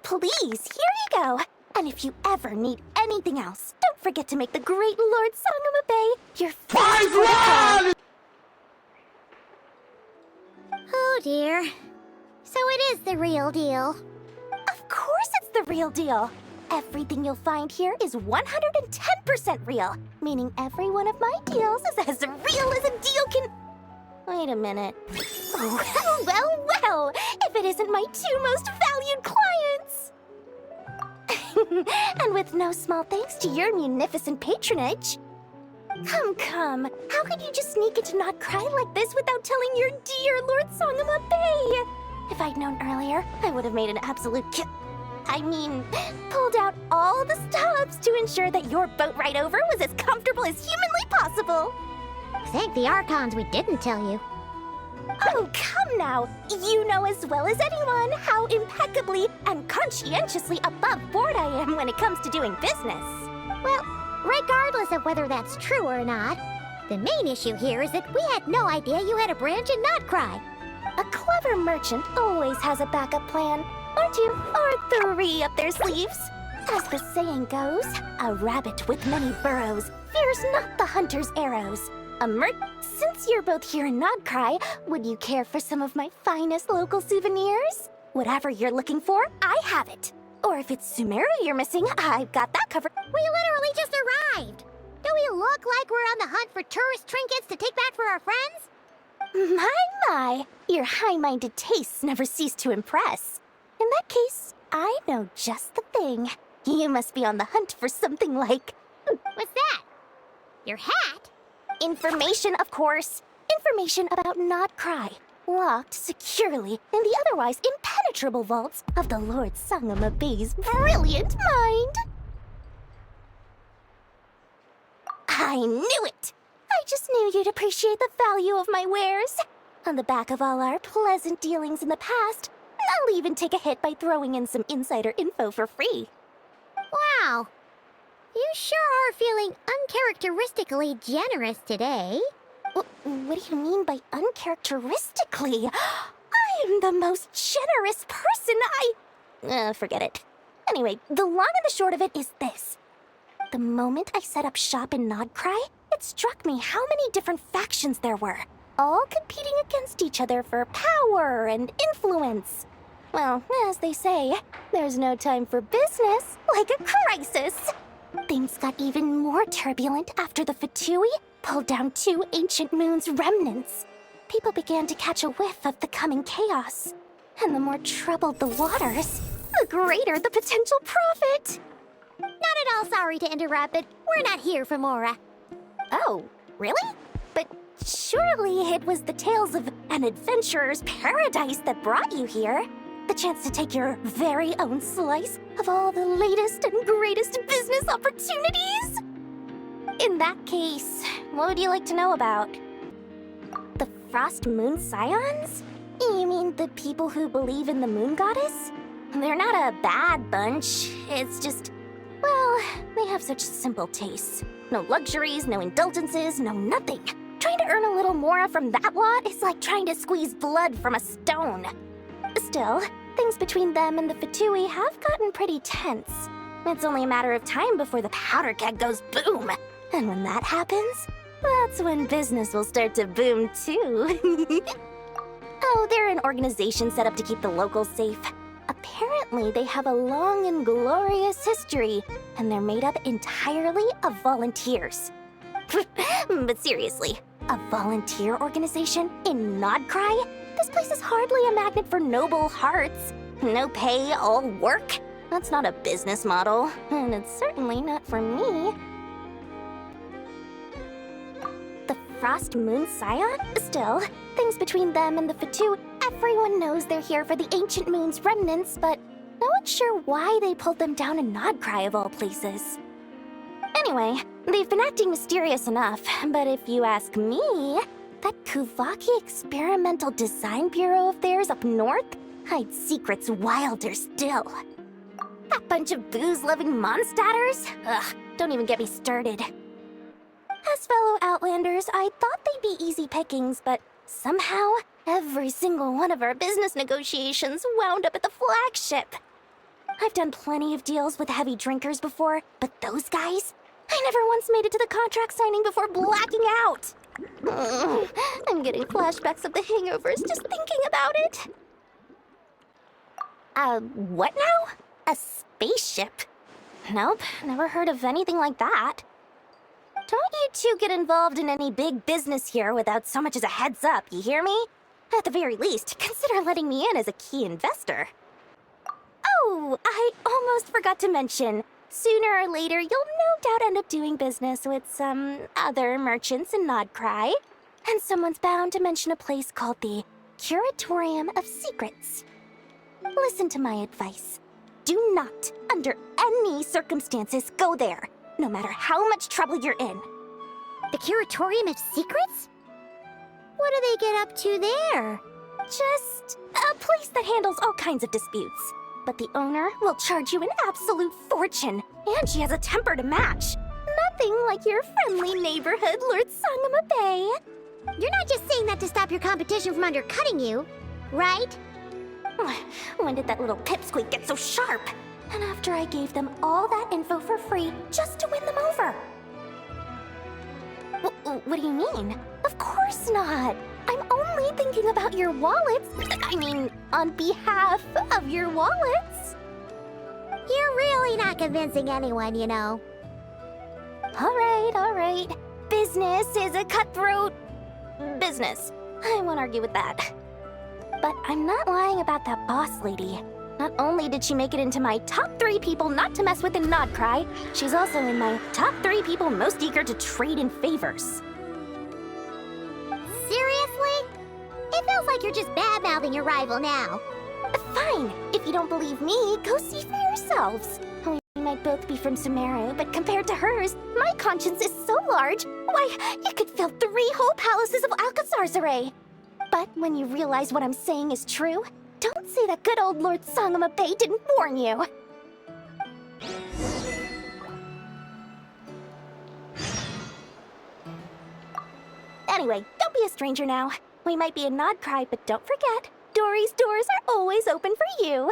Please, here you go. And if you ever need anything else, don't forget to make the great Lord Sangama Bay your favorite protocol. Oh dear. So it is the real deal. Of course it's the real deal. Everything you'll find here is 110% real, meaning every one of my deals is as real as a deal can... Wait a minute. Well, if it isn't my two most valued clients! And with no small thanks to your munificent patronage. Come, how could you just sneak into Nod-Krai like this without telling your dear Lord Sangama Bay? If I'd known earlier, I would have made an absolute pulled out all the stops to ensure that your boat ride over was as comfortable as humanly possible. Thank the Archons we didn't tell you. Oh, come now. You know as well as anyone how impeccably and conscientiously above board I am when it comes to doing business. Well, regardless of whether that's true or not, the main issue here is that we had no idea you had a branch in Nod-Krai. A clever merchant always has a backup plan, or two, or three up their sleeves. As the saying goes, a rabbit with many burrows fears not the hunter's arrows. Since you're both here in Nod-Krai, would you care for some of my finest local souvenirs? Whatever you're looking for, I have it. Or if it's Sumeru you're missing, I've got that covered. We literally just arrived. Do we look like we're on the hunt for tourist trinkets to take back for our friends? My, your high-minded tastes never cease to impress. In that case, I know just the thing. You must be on the hunt for something like... What's that? Your hat? Information, of course. Information about Nod-Krai, locked securely in the otherwise impenetrable vaults of the Lord Sangama Bay's brilliant mind. I knew it! I just knew you'd appreciate the value of my wares. On the back of all our pleasant dealings in the past, I'll even take a hit by throwing in some insider info for free. Wow. You sure are feeling uncharacteristically generous today. What do you mean by uncharacteristically? I am the most generous person forget it. Anyway, the long and the short of it is this. The moment I set up shop in Nod-Krai, it struck me how many different factions there were, all competing against each other for power and influence. Well, as they say, there's no time for business like a crisis. Things got even more turbulent after the Fatui pulled down two ancient moon's remnants. People began to catch a whiff of the coming chaos. And the more troubled the waters, the greater the potential profit. Not at all sorry to interrupt, but we're not here for Mora. Oh, really? But surely it was the tales of an adventurer's paradise that brought you here. The chance to take your very own slice of all the latest and greatest business opportunities? In that case, what would you like to know about? The Frost Moon Scions? You mean the people who believe in the moon goddess? They're not a bad bunch. It's just, well, they have such simple tastes. No luxuries, no indulgences, no nothing. Trying to earn a little more from that lot is like trying to squeeze blood from a stone. Still, things between them and the Fatui have gotten pretty tense. It's only a matter of time before the powder keg goes boom. And when that happens, that's when business will start to boom too. Oh, they're an organization set up to keep the locals safe. Apparently, they have a long and glorious history, and they're made up entirely of volunteers. But seriously, a volunteer organization in Nod-Krai? This place is hardly a magnet for noble hearts. No pay, all work. That's not a business model, and it's certainly not for me. The Frost Moon Scion? Still, things between them and the Fatui, everyone knows they're here for the ancient moon's remnants, but no one's sure why they pulled them down in Nod-Krai of all places. Anyway, they've been acting mysterious enough, but if you ask me, that Kuvaki Experimental Design Bureau of theirs up north hides secrets wilder still. That bunch of booze-loving monstaters? Ugh, don't even get me started. As fellow Outlanders, I thought they'd be easy pickings, but somehow, every single one of our business negotiations wound up at the flagship. I've done plenty of deals with heavy drinkers before, but those guys? I never once made it to the contract signing before blacking out. I'm getting flashbacks of the hangovers just thinking about it. What now? A spaceship? Nope, never heard of anything like that. Don't you two get involved in any big business here without so much as a heads up, you hear me? At the very least, consider letting me in as a key investor. Oh, I almost forgot to mention. Sooner or later, you'll no doubt end up doing business with some other merchants in Nod-Krai. And someone's bound to mention a place called the Curatorium of Secrets. Listen to my advice. Do not, under any circumstances, go there, no matter how much trouble you're in. The Curatorium of Secrets? What do they get up to there? Just a place that handles all kinds of disputes. But the owner will charge you an absolute fortune, and she has a temper to match. Nothing like your friendly neighborhood Lord Sangama Bay. You're not just saying that to stop your competition from undercutting you, right? When did that little pipsqueak get so sharp? And after I gave them all that info for free just to win them over. What do you mean? Of course not. I'm only thinking about your wallets. I mean, on behalf of your wallets. You're really not convincing anyone, you know. All right. Business is a cutthroat business. I won't argue with that. But I'm not lying about that boss lady. Not only did she make it into my top 3 people not to mess with in Nod-Krai, she's also in my top 3 people most eager to trade in favors. Seriously? It feels like you're just bad-mouthing your rival now. Fine. If you don't believe me, go see for yourselves. We might both be from Sumeru, but compared to hers, my conscience is so large, why, you could fill 3 whole palaces of Alcazar's. But when you realize what I'm saying is true, don't say that good old Lord Sangama Bay didn't warn you. Anyway, don't be a stranger now. We might be in Nod-Krai, but don't forget, Dori's doors are always open for you.